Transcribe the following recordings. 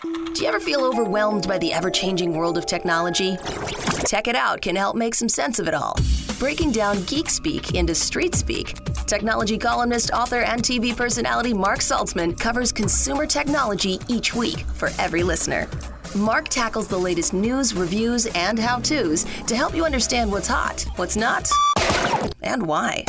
Do you ever feel overwhelmed by the ever-changing world of technology? Tech It Out can help make some sense of it all. Breaking down geek speak into street speak, technology columnist, author, and TV personality Mark Saltzman covers consumer technology each week for every listener. Mark tackles the latest news, reviews, and how-tos to help you understand what's hot, what's not, and why.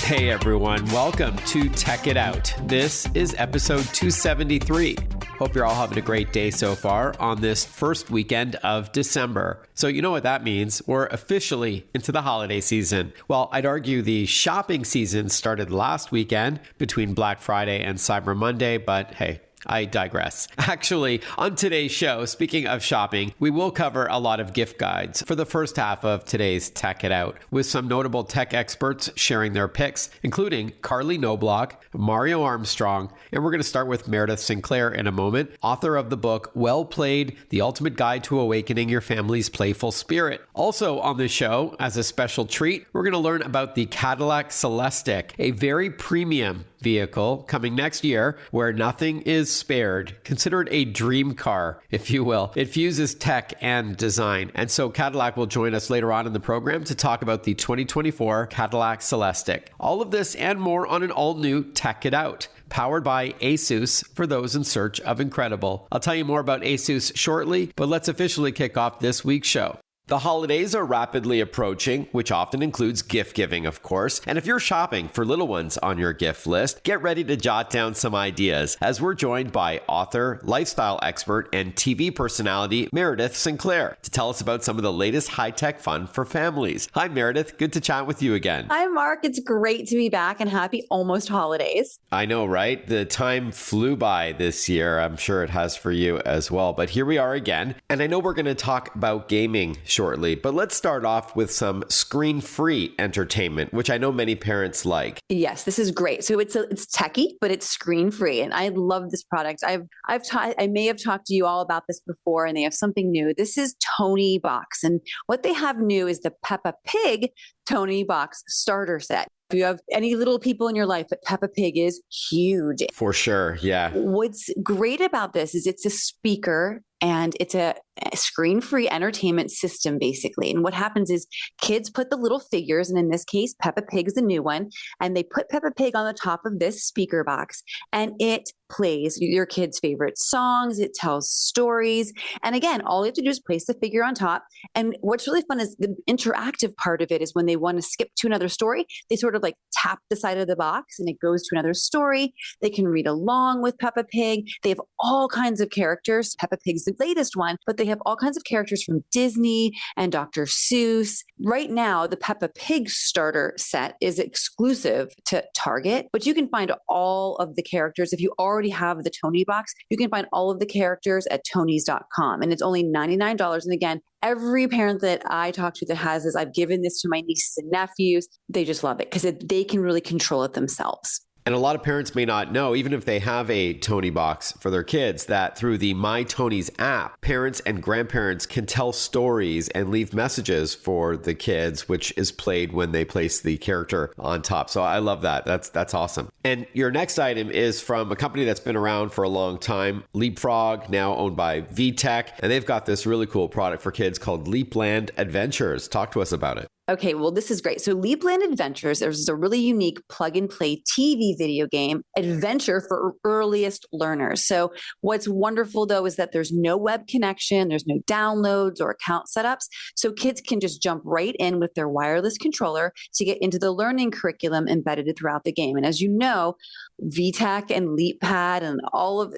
Hey everyone, welcome to Tech It Out. This is episode 273. Hope you're all having a great day so far on this first weekend of December. So you know what that means. We're officially into the holiday season. Well, I'd argue the shopping season started last weekend between Black Friday and Cyber Monday, but hey, I digress. Actually, on today's show, speaking of shopping, we will cover a lot of gift guides for the first half of today's Tech It Out, with some notable tech experts sharing their picks, including Carley Knobloch, Mario Armstrong, and we're going to start with Meredith Sinclair in a moment, author of the book Well Played, The Ultimate Guide to Awakening Your Family's Playful Spirit. Also on the show, as a special treat, we're going to learn about the Cadillac CELESTIQ, a very premium vehicle coming next year where nothing is spared. Considered a dream car, if you will. It fuses tech and design. And so Cadillac will join us later on in the program to talk about the 2024 Cadillac CELESTIQ. All of this and more on an all-new Tech It Out, powered by ASUS for those in search of incredible. I'll tell you more about ASUS shortly, but let's officially kick off this week's show. The holidays are rapidly approaching, which often includes gift giving, of course. And if you're shopping for little ones on your gift list, get ready to jot down some ideas as we're joined by author, lifestyle expert, and TV personality Meredith Sinclair to tell us about some of the latest high-tech fun for families. Hi, Meredith. Good to chat with you again. Hi, Mark. It's great to be back and happy almost holidays. I know, right? The time flew by this year. I'm sure it has for you as well. But here we are again. And I know we're going to talk about gaming shortly, but let's start off with some screen-free entertainment, which I know many parents like. Yes, this is great. So it's techie, but it's screen-free, and I love this product. I may have talked to you all about this before, and they have something new. This is Tony Box, and what they have new is the Peppa Pig Tony Box starter set. If you have any little people in your life, but Peppa Pig is huge. For sure, yeah. What's great about this is it's a speaker and it's a screen-free entertainment system, basically. And what happens is kids put the little figures, and in this case, Peppa Pig's the new one, and they put Peppa Pig on the top of this speaker box, and it plays your kids' favorite songs. It tells stories. And again, all you have to do is place the figure on top. And what's really fun is the interactive part of it is when they want to skip to another story, they sort of like tap the side of the box and it goes to another story. They can read along with Peppa Pig. They have all kinds of characters. Peppa Pig's the latest one, but they have all kinds of characters from Disney and Dr. Seuss. Right now, the Peppa Pig starter set is exclusive to Target, but you can find all of the characters. If you already have the Tony box, you can find all of the characters at tonys.com, and it's only $99. And again, every parent that I talk to that has this, I've given this to my nieces and nephews. They just love it because they can really control it themselves. And a lot of parents may not know, even if they have a Tony box for their kids, that through the My Tony's app, parents and grandparents can tell stories and leave messages for the kids, which is played when they place the character on top. So I love that. That's awesome. And your next item is from a company that's been around for a long time, Leapfrog, now owned by VTech. And they've got this really cool product for kids called Leapland Adventures. Talk to us about it. Okay, well, this is great. So Leapland Adventures, there's a really unique plug-and-play TV video game adventure for earliest learners. So what's wonderful, though, is that there's no web connection, there's no downloads or account setups. So kids can just jump right in with their wireless controller to get into the learning curriculum embedded throughout the game. And as you know, VTech and LeapPad and all of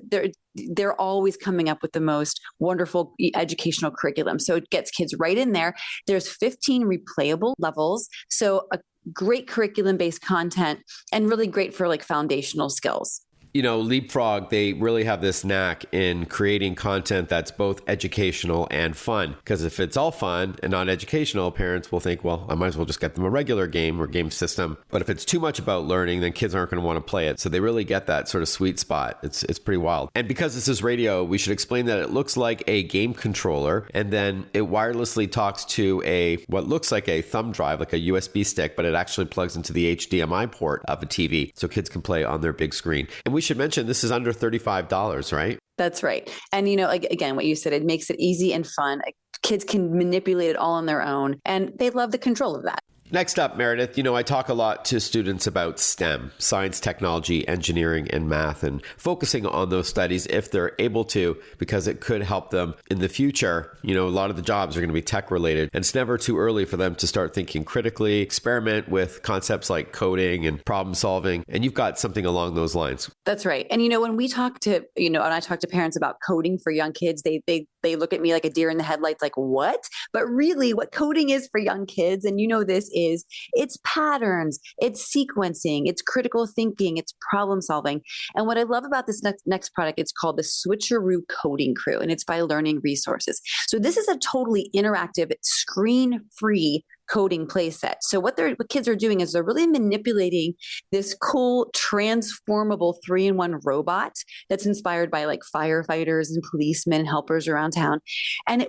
they're always coming up with the most wonderful educational curriculum. So it gets kids right in there. There's 15 replayable levels. So a great curriculum-based content and really great for like foundational skills. You know, Leapfrog, they really have this knack in creating content that's both educational and fun. Because if it's all fun and not educational, parents will think, well, I might as well just get them a regular game or game system. But if it's too much about learning, then kids aren't going to want to play it. So they really get that sort of sweet spot. It's pretty wild. And because this is radio, we should explain that it looks like a game controller, and then it wirelessly talks to what looks like a thumb drive, like a USB stick, but it actually plugs into the HDMI port of a TV so kids can play on their big screen. And we should mention this is under $35, right? That's right. And, like, again, what you said, it makes it easy and fun. Kids can manipulate it all on their own, and they love the control of that. Next up, Meredith, I talk a lot to students about STEM, science, technology, engineering, and math, and focusing on those studies if they're able to, because it could help them in the future. A lot of the jobs are going to be tech related, and it's never too early for them to start thinking critically, experiment with concepts like coding and problem solving. And you've got something along those lines. That's right. And, when we talk to, and I talk to parents about coding for young kids, they look at me like a deer in the headlights, like, what? But really what coding is for young kids, and this is, it's patterns, it's sequencing, it's critical thinking, it's problem solving. And what I love about this next product, it's called the Switcheroo Coding Crew, and it's by Learning Resources. So this is a totally interactive, screen-free coding play set. So what kids are doing is they're really manipulating this cool transformable 3-in-1 robot that's inspired by like firefighters and policemen and helpers around town. And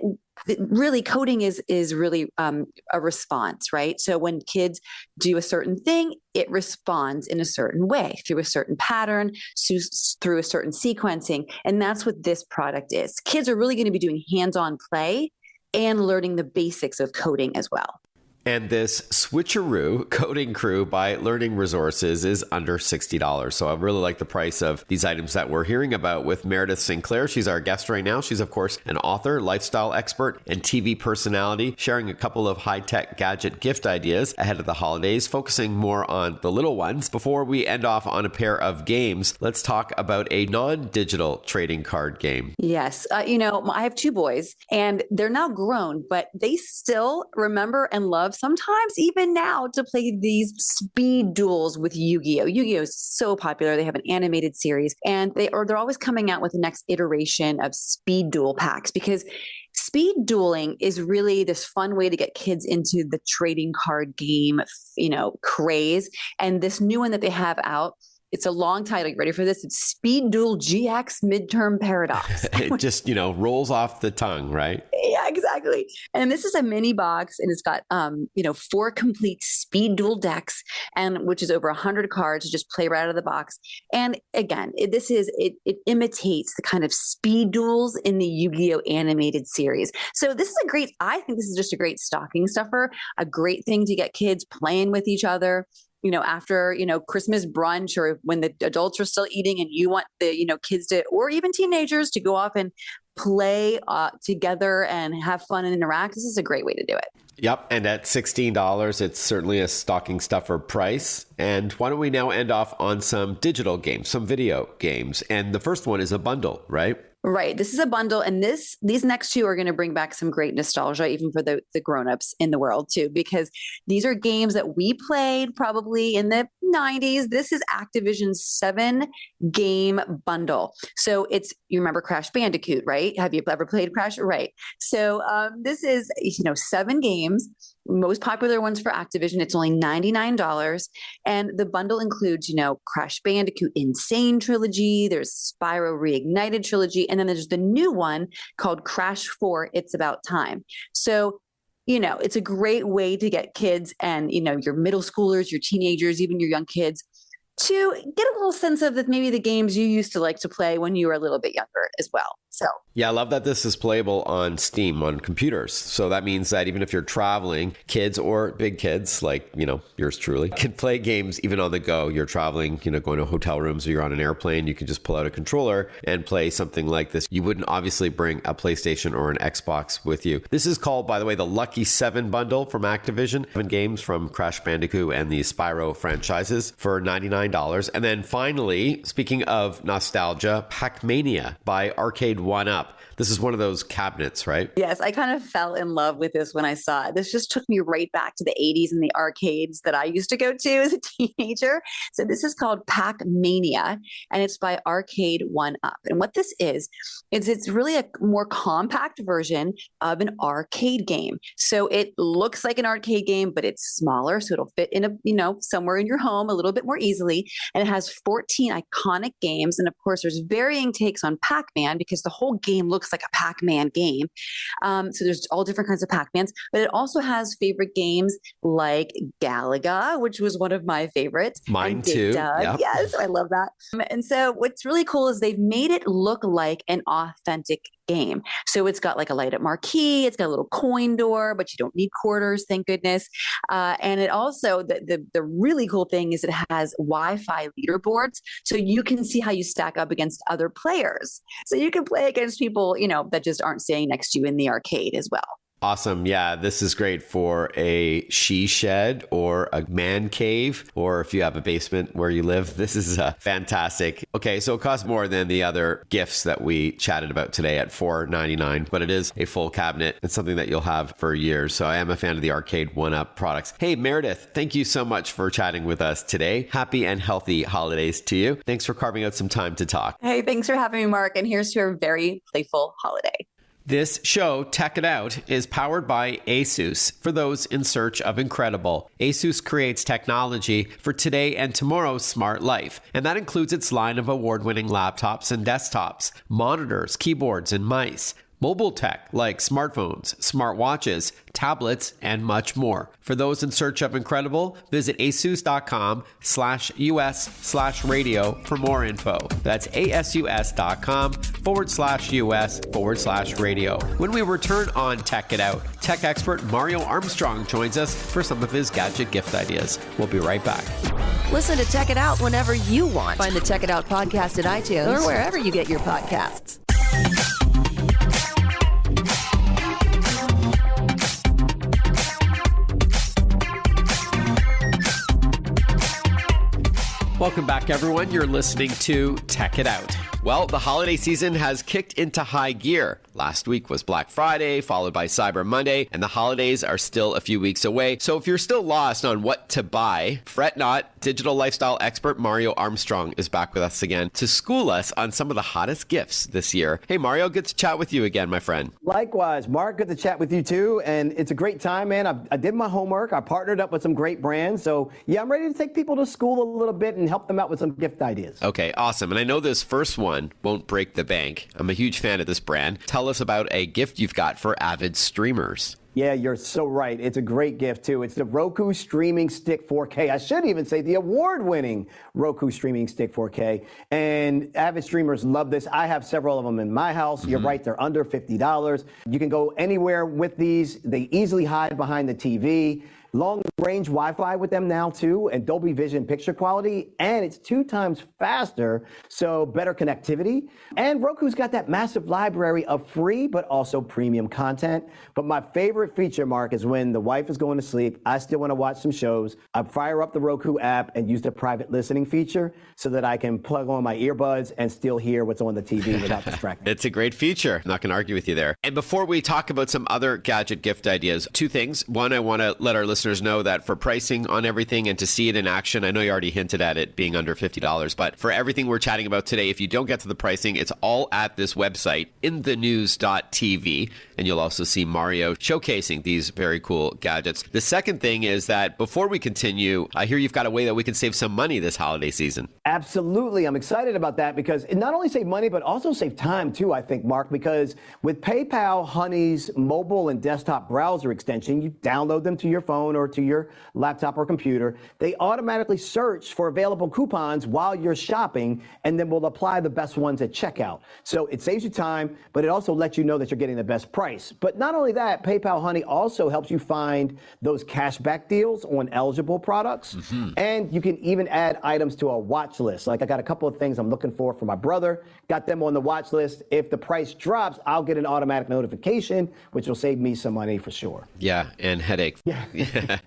really coding is really a response, right? So when kids do a certain thing, it responds in a certain way through a certain pattern, through a certain sequencing. And that's what this product is. Kids are really going to be doing hands-on play and learning the basics of coding as well. And this Switcheroo Coding Crew by Learning Resources is under $60. So I really like the price of these items that we're hearing about with Meredith Sinclair. She's our guest right now. She's, of course, an author, lifestyle expert, and TV personality, sharing a couple of high-tech gadget gift ideas ahead of the holidays, focusing more on the little ones. Before we end off on a pair of games, let's talk about a non-digital trading card game. Yes. I have 2 boys, and they're now grown, but they still remember and love sometimes even now to play these speed duels with Yu-Gi-Oh! Yu-Gi-Oh! Is so popular. They have an animated series, and they're always coming out with the next iteration of speed duel packs, because speed dueling is really this fun way to get kids into the trading card game, craze. And this new one that they have out, it's a long title. You ready for this? It's Speed Duel GX Midterm Paradox. It just, rolls off the tongue, right? Yeah, exactly. And this is a mini box, and it's got, 4 complete speed duel decks, and which is over 100 cards to just play right out of the box. And again, it imitates the kind of speed duels in the Yu-Gi-Oh! Animated series. So I think this is just a great stocking stuffer, a great thing to get kids playing with each other. After, Christmas brunch, or when the adults are still eating and you want the, kids to, or even teenagers to go off and play together and have fun and interact. This is a great way to do it. Yep. And at $16, it's certainly a stocking stuffer price. And why don't we now end off on some digital games, some video games. And the first one is a bundle, right? Right. This is a bundle. And these next 2 are going to bring back some great nostalgia, even for the grownups in the world too, because these are games that we played probably in the 90s. This is Activision's 7-game bundle. So you remember Crash Bandicoot, right? Have you ever played Crash? Right. So this is, 7 games. Most popular ones for Activision. It's only $99. And the bundle includes, Crash Bandicoot Insane Trilogy. There's Spyro Reignited Trilogy. And then there's the new one called Crash 4 It's About Time. So, it's a great way to get kids and, your middle schoolers, your teenagers, even your young kids, to get a little sense of that maybe the games you used to like to play when you were a little bit younger as well. So yeah, I love that this is playable on Steam, on computers. So that means that even if you're traveling, kids or big kids like, yours truly, can play games even on the go. You're traveling, going to hotel rooms, or you're on an airplane, you can just pull out a controller and play something like this. You wouldn't obviously bring a PlayStation or an Xbox with you. This is called, by the way, the Lucky 7 bundle from Activision. 7 games from Crash Bandicoot and the Spyro franchises for $99. And then finally, speaking of nostalgia, Pac-Mania by Arcade 1UP. This is one of those cabinets, right? Yes, I kind of fell in love with this when I saw it. This just took me right back to the 80s and the arcades that I used to go to as a teenager. So this is called Pac-Mania, and it's by Arcade 1UP. And what this is it's really a more compact version of an arcade game. So it looks like an arcade game, but it's smaller, so it'll fit in somewhere in your home a little bit more easily. And it has 14 iconic games. And of course, there's varying takes on Pac-Man, because the whole game looks like a Pac-Man game. So there's all different kinds of Pac-Mans, but it also has favorite games like Galaga, which was one of my favorites. Mine too. Yep. Yes, I love that. And so what's really cool is they've made it look like an authentic game. So it's got like a light up marquee, it's got a little coin door, but you don't need quarters, thank goodness. And it also, the really cool thing is it has Wi-Fi leaderboards, so you can see how you stack up against other players. So you can play against people, that just aren't staying next to you in the arcade as well. Awesome. Yeah, this is great for a she shed or a man cave, or if you have a basement where you live. This is fantastic. Okay, so it costs more than the other gifts that we chatted about today at $4.99, but it is a full cabinet. It's something that you'll have for years. So I am a fan of the Arcade 1-Up products. Hey, Meredith, thank you so much for chatting with us today. Happy and healthy holidays to you. Thanks for carving out some time to talk. Hey, thanks for having me, Mark. And here's to a very playful holiday. This show, Tech It Out, is powered by ASUS for those in search of incredible. ASUS creates technology for today and tomorrow's smart life, and that includes its line of award-winning laptops and desktops, monitors, keyboards, and mice. Mobile tech like smartphones, smartwatches, tablets, and much more. For those in search of incredible, visit asus.com/US/radio for more info. That's asus.com/US/radio. When we return on Tech It Out, tech expert Mario Armstrong joins us for some of his gadget gift ideas. We'll be right back. Listen to Tech It Out whenever you want. Find the Tech It Out podcast at iTunes or wherever you get your podcasts. Welcome back, everyone. You're listening to Tech It Out. Well, the holiday season has kicked into high gear. Last week was Black Friday, followed by Cyber Monday, and the holidays are still a few weeks away. So if you're still lost on what to buy, fret not. Digital lifestyle expert Mario Armstrong is back with us again to school us on some of the hottest gifts this year. Hey, Mario, good to chat with you again, my friend. Likewise, Mark, good to chat with you too. And it's a great time, man. I did my homework. I partnered up with some great brands. So yeah, I'm ready to take people to school a little bit and help them out with some gift ideas. Okay, awesome. And I know this first one won't break the bank. I'm a huge fan of this brand. Tell us about a gift you've got for avid streamers. Yeah, you're so right. It's a great gift, too. It's the Roku Streaming Stick 4K. I should even say the award-winning Roku Streaming Stick 4K. And avid streamers love this. I have several of them in my house. You're right, they're under $50. You can go anywhere with these. They easily hide behind the TV. Long-range Wi-Fi with them now, too, and Dolby Vision picture quality, and it's 2 times faster, so better connectivity. And Roku's got that massive library of free but also premium content. But my favorite feature, Mark, is when the wife is going to sleep, I still want to watch some shows, I fire up the Roku app and use the private listening feature so that I can plug on my earbuds and still hear what's on the TV without distracting. It's a great feature. I'm not going to argue with you there. And before we talk about some other gadget gift ideas, 2 things. One, I want to let our listeners know that for pricing on everything and to see it in action, I know you already hinted at it being under $50, but for everything we're chatting about today, if you don't get to the pricing, it's all at this website, inthenews.tv, and you'll also see Mario showcasing these very cool gadgets. The second thing is that before we continue, I hear you've got a way that we can save some money this holiday season. Absolutely. I'm excited about that because it not only save money, but also save time too, I think, Mark, because with PayPal Honey's mobile and desktop browser extension, you download them to your phone or to your laptop or computer. They automatically search for available coupons while you're shopping and then will apply the best ones at checkout. So it saves you time, but it also lets you know that you're getting the best price. But not only that, PayPal Honey also helps you find those cashback deals on eligible products. And you can even add items to a watch list. Like I got a couple of things I'm looking for my brother, got them on the watch list. If the price drops, I'll get an automatic notification, which will save me some money for sure. Yeah, and headache. Yeah.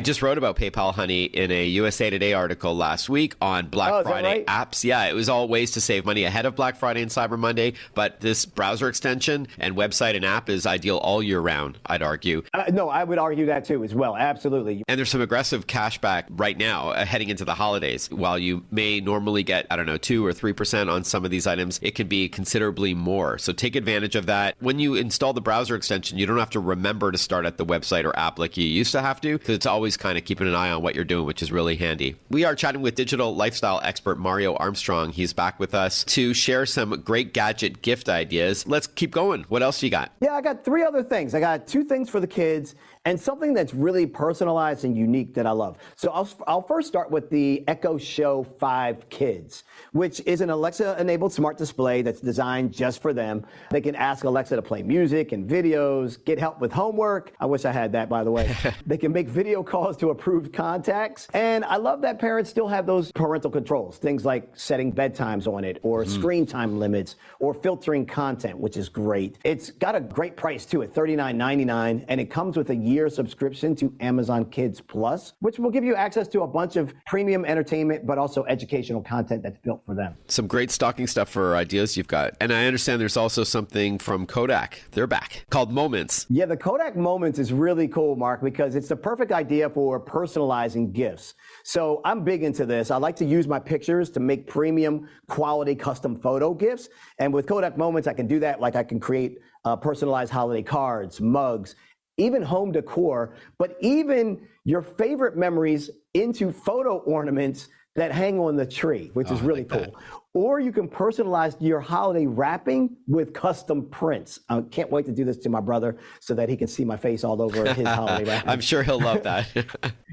Just wrote about PayPal Honey in a USA Today article last week on Black Friday apps. Yeah, it was all ways to save money ahead of Black Friday and Cyber Monday, but this browser extension and website and app is ideal all year round, I'd argue. No, I would argue that too as well. Absolutely. And there's some aggressive cashback right now heading into the holidays. While you may normally get, 2 or 3% on some of these items, it can be considerably more. So take advantage of that. When you install the browser extension, you don't have to remember to start at the website or app like you used to have to, because it's always kind kind of keeping an eye on what you're doing, which is really handy. We are chatting with digital lifestyle expert Mario Armstrong. He's back with us to share some great gadget gift ideas. Let's keep going. What else do you got? Yeah, I got 3 other things. I got 2 things for the kids and something that's really personalized and unique that I love. So I'll first start with the Echo Show 5 Kids, which is an Alexa-enabled smart display that's designed just for them. They can ask Alexa to play music and videos, get help with homework. I wish I had that, by the way. They can make video calls to approved contacts. And I love that parents still have those parental controls, things like setting bedtimes on it or screen time limits or filtering content, which is great. It's got a great price too at $39.99, and it comes with a year subscription to Amazon Kids Plus, which will give you access to a bunch of premium entertainment, but also educational content that's built for them. Some great stocking stuff for ideas you've got. And I understand there's also something from Kodak. They're back, called Moments. Yeah, the Kodak Moments is really cool, Mark, because it's the perfect idea for personalizing gifts. So I'm big into this. I like to use my pictures to make premium quality custom photo gifts. And with Kodak Moments, I can do that. Like I can create personalized holiday cards, mugs, even home decor, but even your favorite memories into photo ornaments that hang on the tree, which is really cool. Or you can personalize your holiday wrapping with custom prints. I can't wait to do this to my brother so that he can see my face all over his holiday wrapping. I'm sure he'll love that.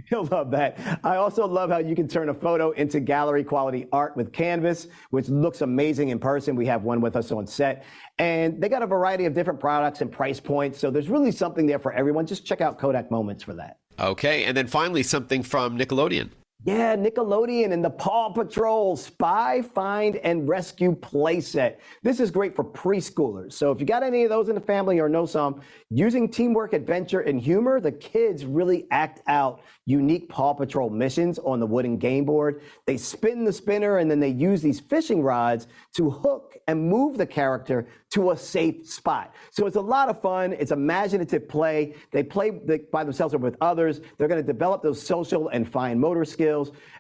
He'll love that. I also love how you can turn a photo into gallery quality art with Canvas, which looks amazing in person. We have one with us on set. And they got a variety of different products and price points. So there's really something there for everyone. Just check out Kodak Moments for that. Okay. And then finally, something from Nickelodeon. Yeah, Nickelodeon and the Paw Patrol Spy, Find, and Rescue playset. This is great for preschoolers. So if you got any of those in the family or know some, using teamwork, adventure, and humor, the kids really act out unique Paw Patrol missions on the wooden game board. They spin the spinner and then they use these fishing rods to hook and move the character to a safe spot. So it's a lot of fun. It's imaginative play. They play by themselves or with others. They're going to develop those social and fine motor skills.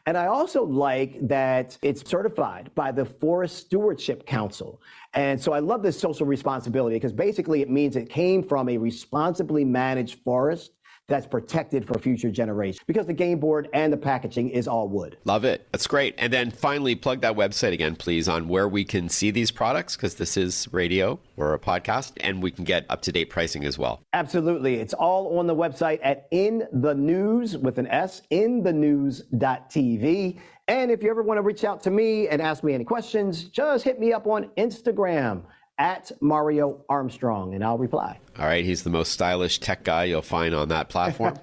And I also like that it's certified by the Forest Stewardship Council. And so I love this social responsibility because basically it means it came from a responsibly managed forest that's protected for future generations because the game board and the packaging is all wood. Love it. That's great. And then finally, plug that website again, please, on where we can see these products, because this is radio or a podcast, and we can get up-to-date pricing as well. Absolutely. It's all on the website at In the News with an S, inthenews.tv. And if you ever want to reach out to me and ask me any questions, just hit me up on Instagram at Mario Armstrong, and I'll reply. All right. He's the most stylish tech guy you'll find on that platform.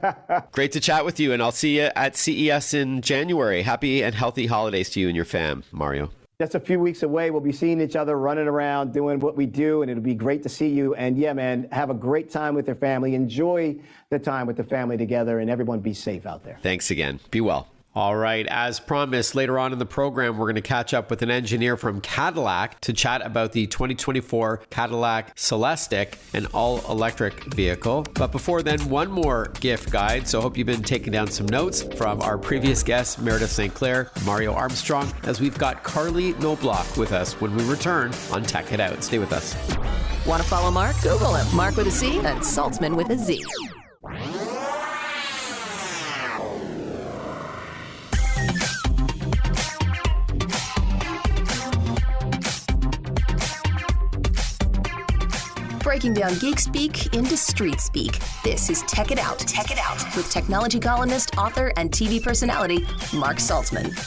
Great to chat with you, and I'll see you at CES in January. Happy and healthy holidays to you and your fam, Mario. Just a few weeks away, we'll be seeing each other running around, doing what we do, and it'll be great to see you. And yeah, man, have a great time with your family. Enjoy the time with the family together, and everyone be safe out there. Thanks again. Be well. All right. As promised, later on in the program, we're going to catch up with an engineer from Cadillac to chat about the 2024 Cadillac CELESTIQ, an all-electric vehicle. But before then, one more gift guide. So I hope you've been taking down some notes from our previous guests, Meredith Sinclair, Mario Armstrong, as we've got Carley Knobloch with us when we return on Tech It Out. Stay with us. Want to follow Mark? Google him. Mark with a C and Saltzman with a Z. Breaking down geek speak into street speak. This is Tech It Out. Tech It Out with technology columnist, author, and TV personality Mark Saltzman.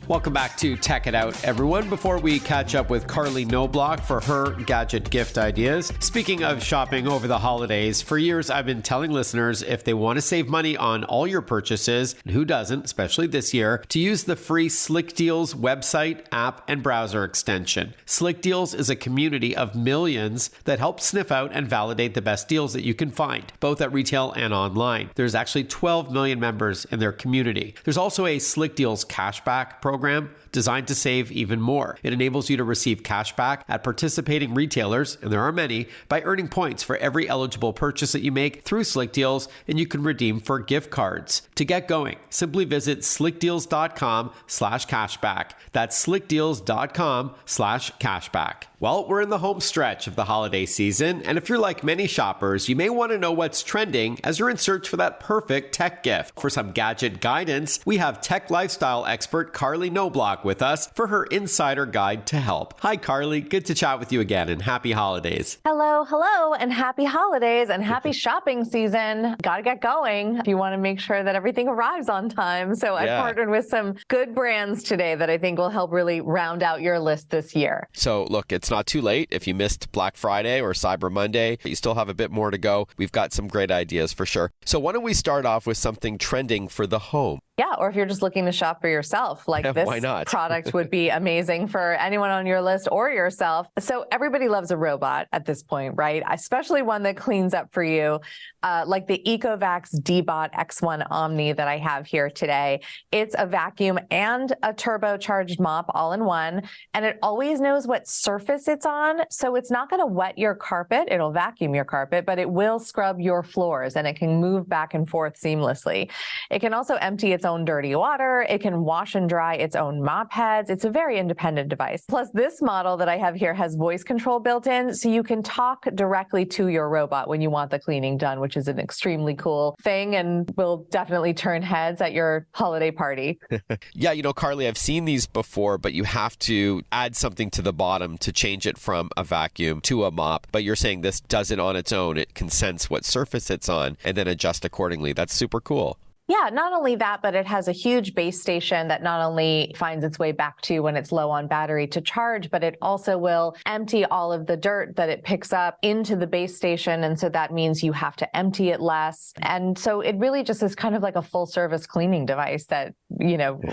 Welcome back to Tech It Out, everyone. Before we catch up with Carley Knobloch for her gadget gift ideas, speaking of shopping over the holidays, for years I've been telling listeners if they want to save money on all your purchases, and who doesn't, especially this year, to use the free Slick Deals website, app, and browser extension. Slick Deals is a community of millions that help sniff out and validate the best deals that you can find, both at retail and online. There's actually 12 million members in their community. There's also a Slick Deals cashback program program designed to save even more. It enables you to receive cash back at participating retailers, and there are many, by earning points for every eligible purchase that you make through Slick Deals, and you can redeem for gift cards. To get going, simply visit slickdeals.com/cashback. That's slickdeals.com/cashback. Well, we're in the home stretch of the holiday season, and if you're like many shoppers, you may want to know what's trending as you're in search for that perfect tech gift. For some gadget guidance, we have tech lifestyle expert Carley Knobloch with us for her insider guide to help. Hi, Carley. Good to chat with you again, and happy holidays. Hello, and happy holidays and happy shopping season. Got to get going if you want to make sure that everything arrives on time. So I partnered with some good brands today that I think will help really round out your list this year. So look, it's not too late. If you missed Black Friday or Cyber Monday, you still have a bit more to go. We've got some great ideas for sure. So why don't we start off with something trending for the home? Yeah, or if you're just looking to shop for yourself, like this why not? Product would be amazing for anyone on your list or yourself. So everybody loves a robot at this point, right? Especially one that cleans up for you, like the Ecovacs D-Bot X1 Omni that I have here today. It's a vacuum and a turbocharged mop all in one, and it always knows what surface it's on. So it's not going to wet your carpet. It'll vacuum your carpet, but it will scrub your floors, and it can move back and forth seamlessly. It can also empty its own dirty water. It can wash and dry its own mop heads. It's a very independent device. Plus, this model that I have here has voice control built in, so you can talk directly to your robot when you want the cleaning done, which is an extremely cool thing and will definitely turn heads at your holiday party. Yeah, Carley, I've seen these before, but you have to add something to the bottom to change it from a vacuum to a mop. But you're saying this does it on its own. It can sense what surface it's on and then adjust accordingly. That's super cool. Yeah, not only that, but it has a huge base station that not only finds its way back to when it's low on battery to charge, but it also will empty all of the dirt that it picks up into the base station. And so that means you have to empty it less. And so it really just is kind of like a full service cleaning device that,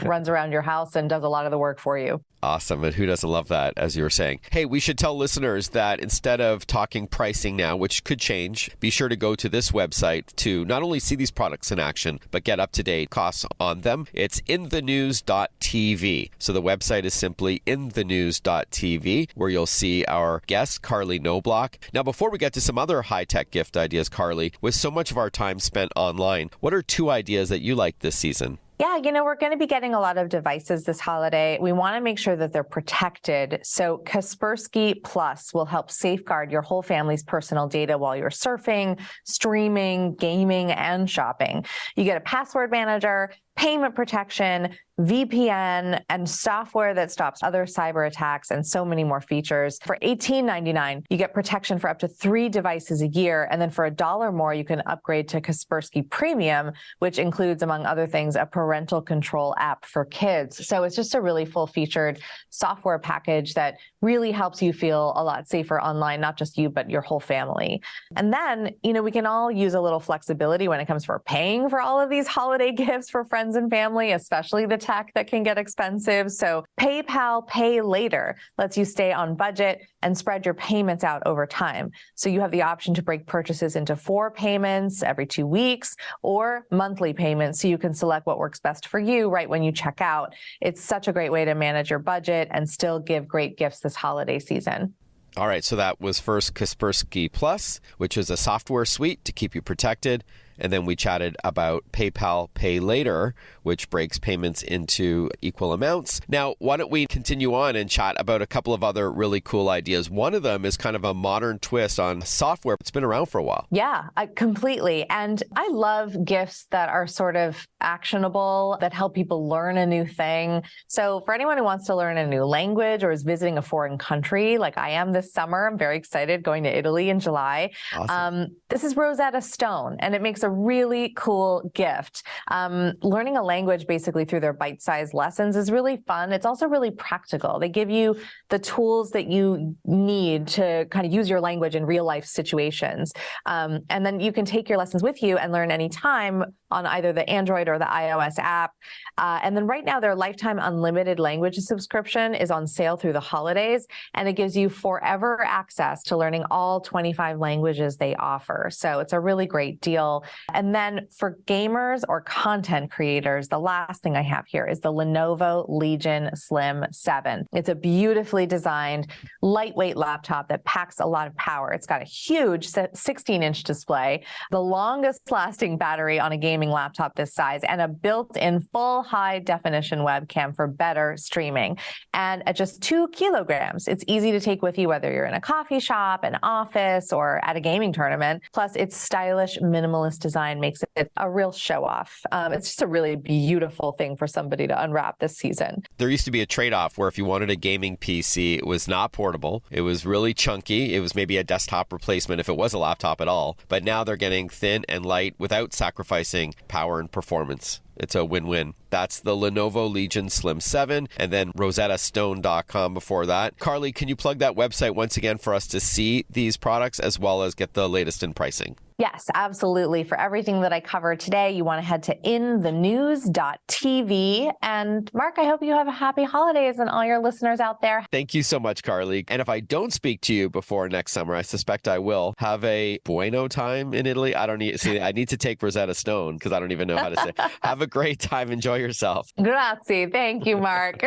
runs around your house and does a lot of the work for you. Awesome. And who doesn't love that, as you were saying? Hey, we should tell listeners that instead of talking pricing now, which could change, be sure to go to this website to not only see these products in action, but get up-to-date costs on them. It's inthenews.tv. So the website is simply inthenews.tv, where you'll see our guest, Carley Knobloch. Now, before we get to some other high-tech gift ideas, Carley, with so much of our time spent online, what are 2 ideas that you like this season? Yeah, we're going to be getting a lot of devices this holiday. We want to make sure that they're protected. So Kaspersky Plus will help safeguard your whole family's personal data while you're surfing, streaming, gaming, and shopping. You get a password manager, payment protection, VPN, and software that stops other cyber attacks, and so many more features. For $18.99, you get protection for up to 3 devices a year. And then for $1 more, you can upgrade to Kaspersky Premium, which includes, among other things, a parental control app for kids. So it's just a really full-featured software package that really helps you feel a lot safer online, not just you, but your whole family. And then, we can all use a little flexibility when it comes for paying for all of these holiday gifts for friends and family, especially the tech that can get expensive. So PayPal Pay Later lets you stay on budget and spread your payments out over time. So you have the option to break purchases into 4 payments every 2 weeks or monthly payments, so you can select what works best for you right when you check out. It's such a great way to manage your budget and still give great gifts this holiday season. All right, so that was first Kaspersky Plus, which is a software suite to keep you protected. And then we chatted about PayPal Pay Later, which breaks payments into equal amounts. Now, why don't we continue on and chat about a couple of other really cool ideas? One of them is kind of a modern twist on software. It's been around for a while. Yeah, completely. And I love gifts that are sort of actionable, that help people learn a new thing. So for anyone who wants to learn a new language or is visiting a foreign country, like I am this summer, I'm very excited going to Italy in July. Awesome. This is Rosetta Stone, and it makes a really cool gift. Learning a language basically through their bite-sized lessons is really fun. It's also really practical. They give you the tools that you need to kind of use your language in real life situations. And then you can take your lessons with you and learn anytime on either the Android or the iOS app. And then right now, their lifetime unlimited language subscription is on sale through the holidays, and it gives you forever access to learning all 25 languages they offer. So it's a really great deal. And then for gamers or content creators, the last thing I have here is the Lenovo Legion Slim 7. It's a beautifully designed, lightweight laptop that packs a lot of power. It's got a huge 16-inch display, the longest lasting battery on a gaming laptop this size, and a built-in full high-definition webcam for better streaming. And at just 2 kilograms, it's easy to take with you whether you're in a coffee shop, an office, or at a gaming tournament. Plus, its stylish, minimalist design makes it a real show-off. It's just a really beautiful thing for somebody to unwrap this season. There used to be a trade-off where if you wanted a gaming PC, it was not portable, it was really chunky, it was maybe a desktop replacement if it was a laptop at all. But now they're getting thin and light without sacrificing power and performance. It's a win-win. That's the Lenovo Legion Slim 7, and then rosettastone.com before that. Carley, can you plug that website once again for us to see these products as well as get the latest in pricing? Yes, absolutely. For everything that I covered today, you want to head to inthenews.tv. And Mark, I hope you have a happy holidays and all your listeners out there. Thank you so much, Carley. And if I don't speak to you before next summer, I suspect I will, have a bueno time in Italy. I need to take Rosetta Stone because I don't even know how to say. Have a great time. Enjoy yourself. Grazie. Thank you, Mark.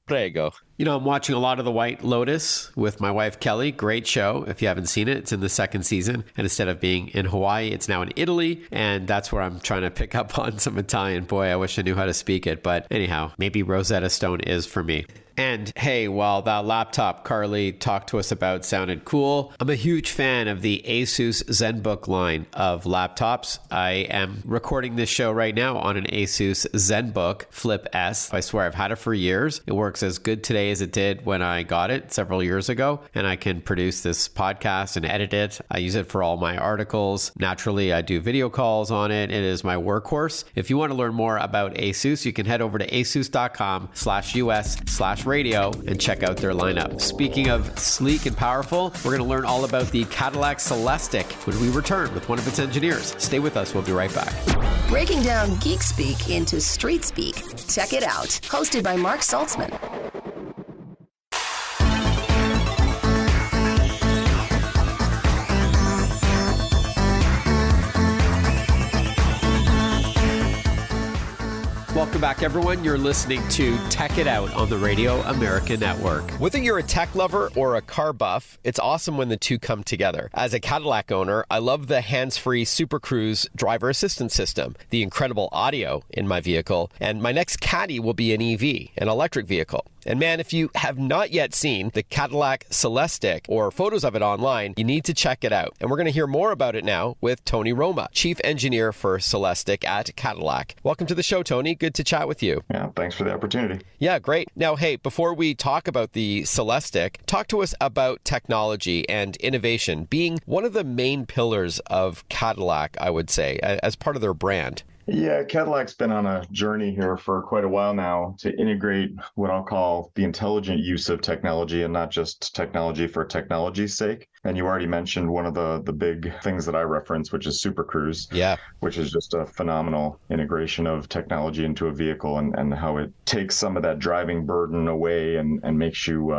Prego. You know, I'm watching a lot of The White Lotus with my wife, Kelly. Great show. If you haven't seen it, it's in the 2nd season. And instead of being in Hawaii, it's now in Italy. And that's where I'm trying to pick up on some Italian. Boy, I wish I knew how to speak it. But anyhow, maybe Rosetta Stone is for me. And hey, while that laptop Carley talked to us about sounded cool, I'm a huge fan of the ASUS ZenBook line of laptops. I am recording this show right now on an ASUS ZenBook Flip S. I swear I've had it for years. It works as good today as it did when I got it several years ago, and I can produce this podcast and edit it. I use it for all my articles. Naturally, I do video calls on it. It is my workhorse. If you want to learn more about ASUS, you can head over to asus.com/US/radio and check out their lineup. Speaking of sleek and powerful, we're going to learn all about the Cadillac CELESTIQ when we return with one of its engineers. Stay with us. We'll be right back. Breaking down geek speak into street speak. Check it out. Hosted by Mark Saltzman. Welcome back, everyone. You're listening to Tech It Out on the Radio America Network. Whether you're a tech lover or a car buff, it's awesome when the two come together. As a Cadillac owner, I love the hands-free Super Cruise driver assistance system, the incredible audio in my vehicle, and my next Caddy will be an EV, an electric vehicle. And man, if you have not yet seen the Cadillac CELESTIQ or photos of it online, you need to check it out. And we're going to hear more about it now with Tony Roma, Chief Engineer for CELESTIQ at Cadillac. Welcome to the show, Tony. Good to chat with you. Yeah, thanks for the opportunity. Yeah, great. Now, hey, before we talk about the CELESTIQ, talk to us about technology and innovation being one of the main pillars of Cadillac, I would say, as part of their brand. Yeah, Cadillac's been on a journey here for quite a while now to integrate what I'll call the intelligent use of technology and not just technology for technology's sake. And you already mentioned one of the big things that I reference, which is Super Cruise, which is just a phenomenal integration of technology into a vehicle and how it takes some of that driving burden away and makes you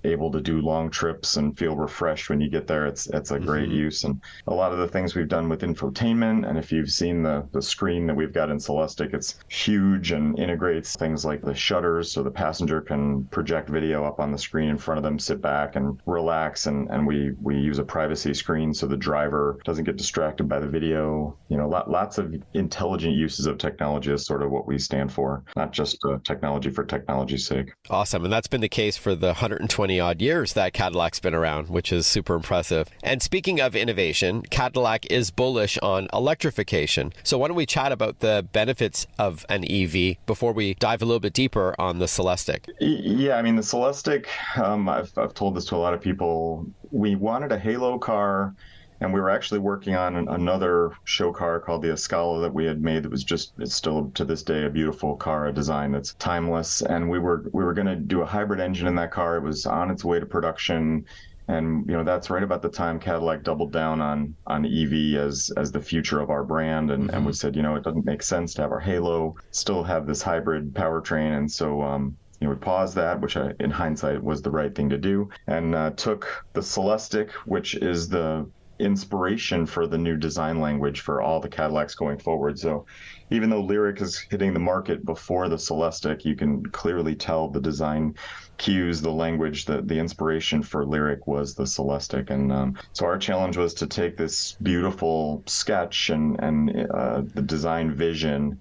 able to do long trips and feel refreshed when you get there. It's a great use. And a lot of the things we've done with infotainment, and if you've seen the screen that we've got in CELESTIQ, it's huge and integrates things like the shutters so the passenger can project video up on the screen in front of them, sit back and relax. And we use a privacy screen so the driver doesn't get distracted by the video. You know, lots of intelligent uses of technology is sort of what we stand for, not just technology for technology's sake. Awesome. And that's been the case for the 120 odd years that Cadillac's been around, which is super impressive. And speaking of innovation, Cadillac is bullish on electrification. So why don't we chat about the benefits of an EV before we dive a little bit deeper on the CELESTIQ? Yeah, I mean, the CELESTIQ, I've told this to a lot of people. We wanted a halo car, and we were actually working on another show car called the Escala that we had made that was it's still to this day a beautiful car, a design that's timeless. And we were going to do a hybrid engine in that car. It was on its way to production. And, you know, that's right about the time Cadillac doubled down on EV as the future of our brand. And we said, you know, it doesn't make sense to have our halo, still have this hybrid powertrain. And so, we paused that, which in hindsight was the right thing to do, and took the CELESTIQ, which is the inspiration for the new design language for all the Cadillacs going forward. So even though Lyriq is hitting the market before the CELESTIQ, you can clearly tell the design cues, the language, the inspiration for Lyriq was the CELESTIQ. And so our challenge was to take this beautiful sketch and the design vision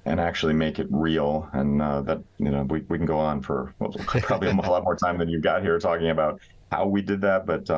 and actually make it real. And that, we can go on for probably a lot more time than you've got here talking about how we did that. But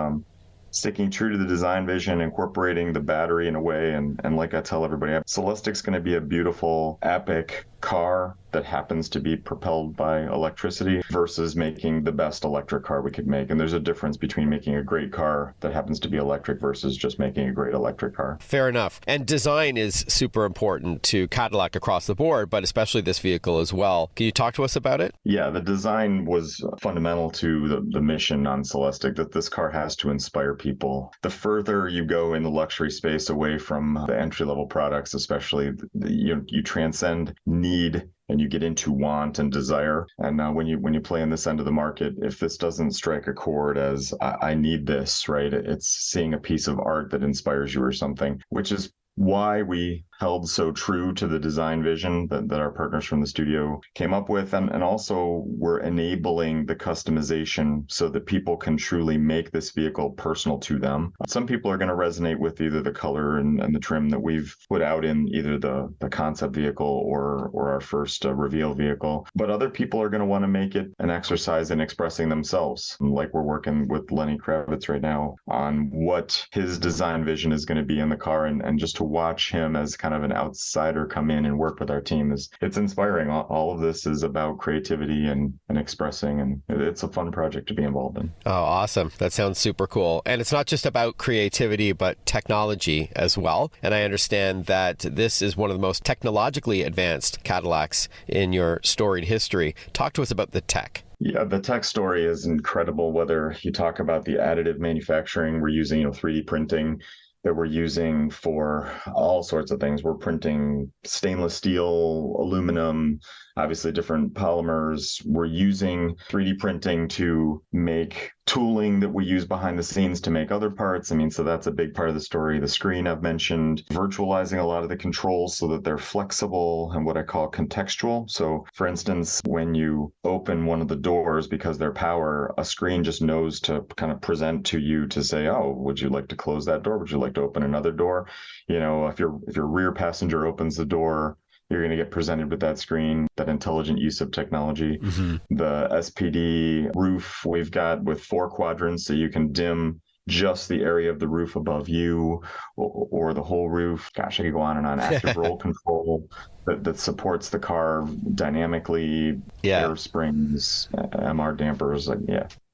sticking true to the design vision, incorporating the battery in a way. And like I tell everybody, CELESTIQ's going to be a beautiful, epic car that happens to be propelled by electricity versus making the best electric car we could make. And there's a difference between making a great car that happens to be electric versus just making a great electric car. Fair enough. And design is super important to Cadillac across the board, but especially this vehicle as well. Can you talk to us about it? Yeah, the design was fundamental to the mission on CELESTIQ, that this car has to inspire people. The further you go in the luxury space away from the entry-level products, especially, you transcend need and you get into want and desire. And when you play in this end of the market, if this doesn't strike a chord as I need this, right? It's seeing a piece of art that inspires you or something, which is why we held so true to the design vision that our partners from the studio came up with. And also we're enabling the customization so that people can truly make this vehicle personal to them. Some people are going to resonate with either the color and the trim that we've put out in either the concept vehicle or our first reveal vehicle. But other people are going to want to make it an exercise in expressing themselves. Like we're working with Lenny Kravitz right now on what his design vision is going to be in the car, and just to watch him as kind of an outsider come in and work with our team it's inspiring. All of this is about creativity and expressing, and it's a fun project to be involved in. Oh, awesome. That sounds super cool. And it's not just about creativity, but technology as well. And I understand that this is one of the most technologically advanced Cadillacs in your storied history. Talk to us about the tech. Yeah, the tech story is incredible. Whether you talk about the additive manufacturing, we're using 3D printing that we're using for all sorts of things. We're printing stainless steel, aluminum, obviously different polymers. We're using 3D printing to make tooling that we use behind the scenes to make other parts. So that's a big part of the story. The screen I've mentioned, virtualizing a lot of the controls so that they're flexible and what I call contextual. So for instance, when you open one of the doors because they're power, a screen just knows to kind of present to you to say, oh, would you like to close that door? Would you like to open another door? If your rear passenger opens the door, you're going to get presented with that screen, that intelligent use of technology. Mm-hmm. The SPD roof we've got with 4 quadrants, so you can dim just the area of the roof above you or the whole roof. Gosh, I could go on and on. Active roll control that supports the car dynamically. Yeah. Air springs, MR dampers.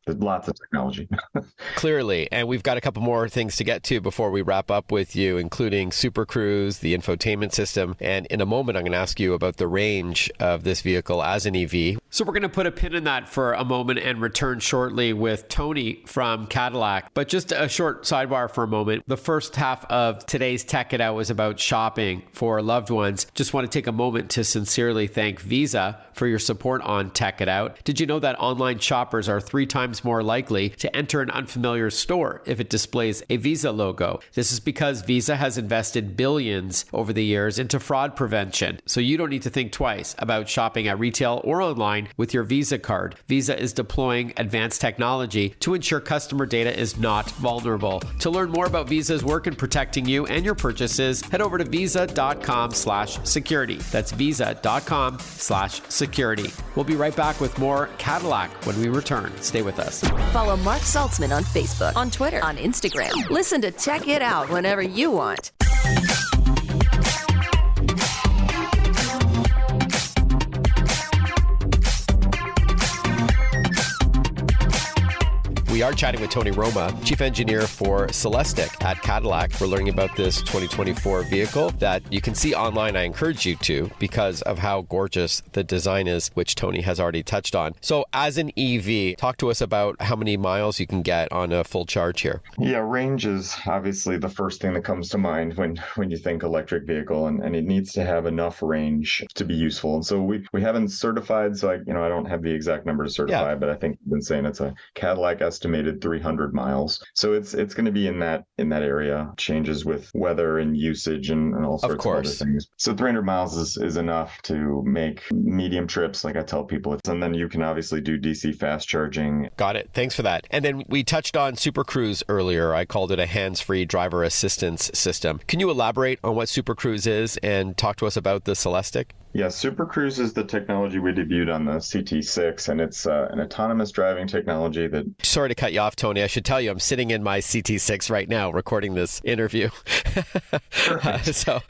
There's lots of technology. Clearly. And we've got a couple more things to get to before we wrap up with you, including Super Cruise, the infotainment system. And in a moment, I'm going to ask you about the range of this vehicle as an EV. So we're going to put a pin in that for a moment and return shortly with Tony from Cadillac. But just a short sidebar for a moment. The first half of today's Tech It Out was about shopping for loved ones. Just want to take a moment to sincerely thank Visa for your support on Tech It Out. Did you know that online shoppers are 3 times more likely to enter an unfamiliar store if it displays a Visa logo? This is because Visa has invested billions over the years into fraud prevention. So you don't need to think twice about shopping at retail or online with your Visa card. Visa is deploying advanced technology to ensure customer data is not vulnerable. To learn more about Visa's work in protecting you and your purchases, head over to visa.com/security. That's visa.com/security. We'll be right back with more Cadillac when we return. Stay with us. Follow Mark Saltzman on Facebook, on Twitter, on Instagram. Listen to Tech It Out whenever you want. We are chatting with Tony Roma, Chief Engineer for CELESTIQ at Cadillac. We're learning about this 2024 vehicle that you can see online. I encourage you to, because of how gorgeous the design is, which Tony has already touched on. So as an EV, talk to us about how many miles you can get on a full charge here. Yeah, range is obviously the first thing that comes to mind when you think electric vehicle, and it needs to have enough range to be useful. And so we haven't certified, so I don't have the exact number to certify, but I think we've been saying it's a Cadillac estimate estimated 300 miles. So it's going to be in that area. Changes with weather and usage and all sorts of other things. So 300 miles is enough to make medium trips, like I tell people. And then you can obviously do DC fast charging. Got it. Thanks for that. And then we touched on Super Cruise earlier. I called it a hands-free driver assistance system. Can you elaborate on what Super Cruise is and talk to us about the CELESTIQ? Yeah, Super Cruise is the technology we debuted on the CT6, and it's an autonomous driving technology that... Sorry to cut you off, Tony. I should tell you, I'm sitting in my CT6 right now recording this interview.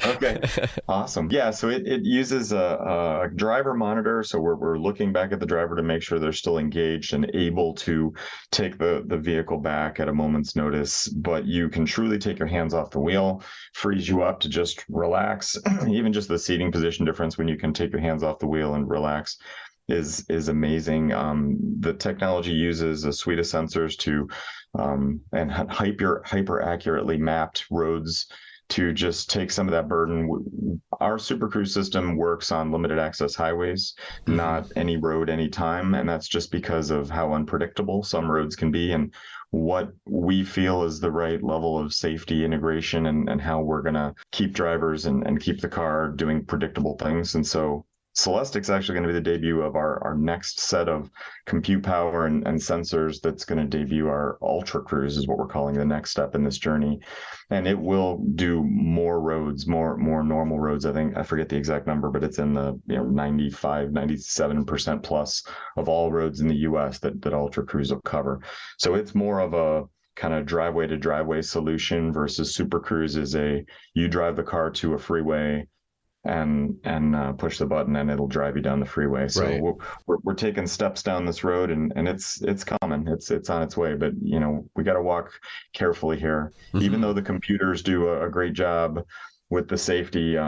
Okay, awesome. Yeah, so it uses a driver monitor, so we're looking back at the driver to make sure they're still engaged and able to take the vehicle back at a moment's notice, but you can truly take your hands off the wheel, frees you up to just relax. Even just the seating position difference when you can take your hands off the wheel and relax is amazing. The technology uses a suite of sensors to and hyper accurately mapped roads to just take some of that burden. Our Super Cruise system works on limited access highways, not any road, anytime. And that's just because of how unpredictable some roads can be and what we feel is the right level of safety integration and how we're going to keep drivers and keep the car doing predictable things. And so CELESTIQ is actually going to be the debut of our next set of compute power and sensors that's going to debut our Ultra Cruise is what we're calling the next step in this journey. And it will do more roads, more normal roads. I think, I forget the exact number, but it's in the 95, 97% plus of all roads in the US that Ultra Cruise will cover. So it's more of a kind of driveway to driveway solution versus Super Cruise is you drive the car to a freeway and push the button and it'll drive you down the freeway. So right. we're taking steps down this road and it's coming. It's on its way, but we got to walk carefully here. Even though the computers do a great job with the safety,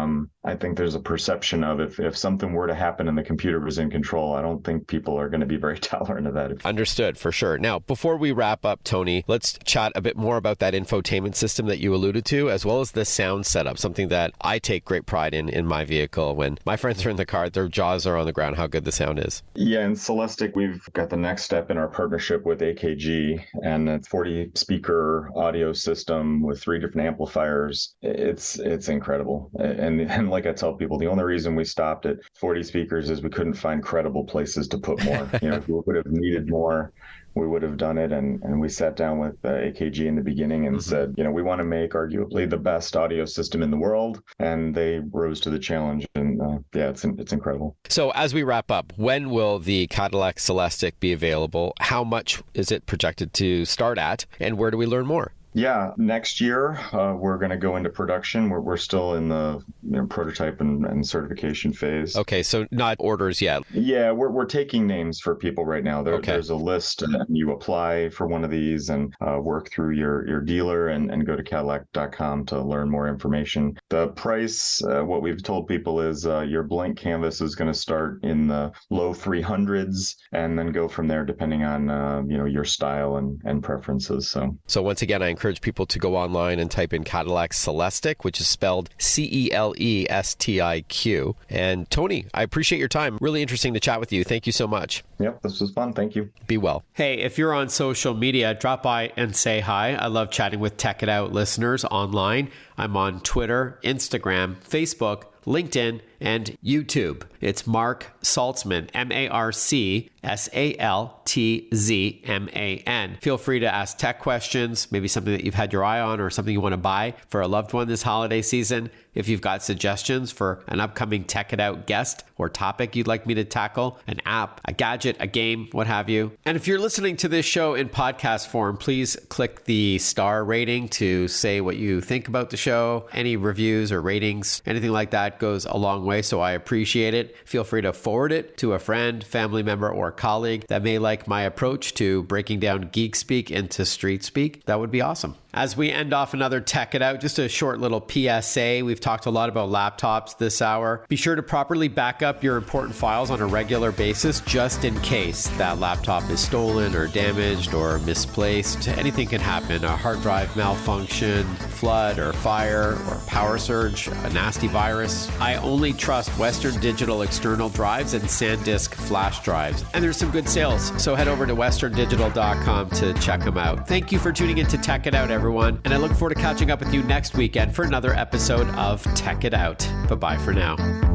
I think there's a perception of if something were to happen and the computer was in control, I don't think people are going to be very tolerant of that. Understood, for sure. Now, before we wrap up, Tony, let's chat a bit more about that infotainment system that you alluded to, as well as the sound setup, something that I take great pride in my vehicle. When my friends are in the car, their jaws are on the ground, how good the sound is. Yeah, in CELESTIQ, we've got the next step in our partnership with AKG, and a 40-speaker audio system with 3 different amplifiers. It's incredible. And like I tell people, the only reason we stopped at 40 speakers is we couldn't find credible places to put more. If we would have needed more, we would have done it. And we sat down with AKG in the beginning and said, we want to make arguably the best audio system in the world. And they rose to the challenge. And it's incredible. So as we wrap up, when will the Cadillac CELESTIQ be available? How much is it projected to start at? And where do we learn more? Yeah, next year we're going to go into production. We're still in the prototype and certification phase. Okay, so not orders yet. Yeah, we're taking names for people right now. There's a list, and you apply for one of these and work through your dealer and go to Cadillac.com to learn more information. The price, what we've told people is your blank canvas is going to start in the low 300s and then go from there depending on your style and preferences. So once again, I encourage people to go online and type in Cadillac CELESTIQ, which is spelled CELESTIQ. And Tony, I appreciate your time. Really interesting to chat with you. Thank you so much. Yep, this was fun. Thank you. Be well. Hey, if you're on social media, drop by and say hi. I love chatting with Tech It Out listeners online. I'm on Twitter, Instagram, Facebook, LinkedIn, and YouTube. It's Mark Saltzman, MarkSaltzman. Feel free to ask tech questions, maybe something that you've had your eye on or something you want to buy for a loved one this holiday season. If you've got suggestions for an upcoming Tech It Out guest or topic you'd like me to tackle, an app, a gadget, a game, what have you. And if you're listening to this show in podcast form, please click the star rating to say what you think about the show. Any reviews or ratings, anything like that goes a long way, so I appreciate it. Feel free to forward it to a friend, family member, or colleague that may like my approach to breaking down geek speak into street speak. That would be awesome. As we end off another Tech It Out, just a short little PSA. We've talked a lot about laptops this hour. Be sure to properly back up your important files on a regular basis, just in case that laptop is stolen or damaged or misplaced. Anything can happen. A hard drive malfunction, flood or fire or power surge, a nasty virus. I only trust Western Digital external drives and SanDisk flash drives. And there's some good sales, so head over to westerndigital.com to check them out. Thank you for tuning in to Tech It Out, everyone. And I look forward to catching up with you next weekend for another episode of Tech It Out. Bye-bye for now.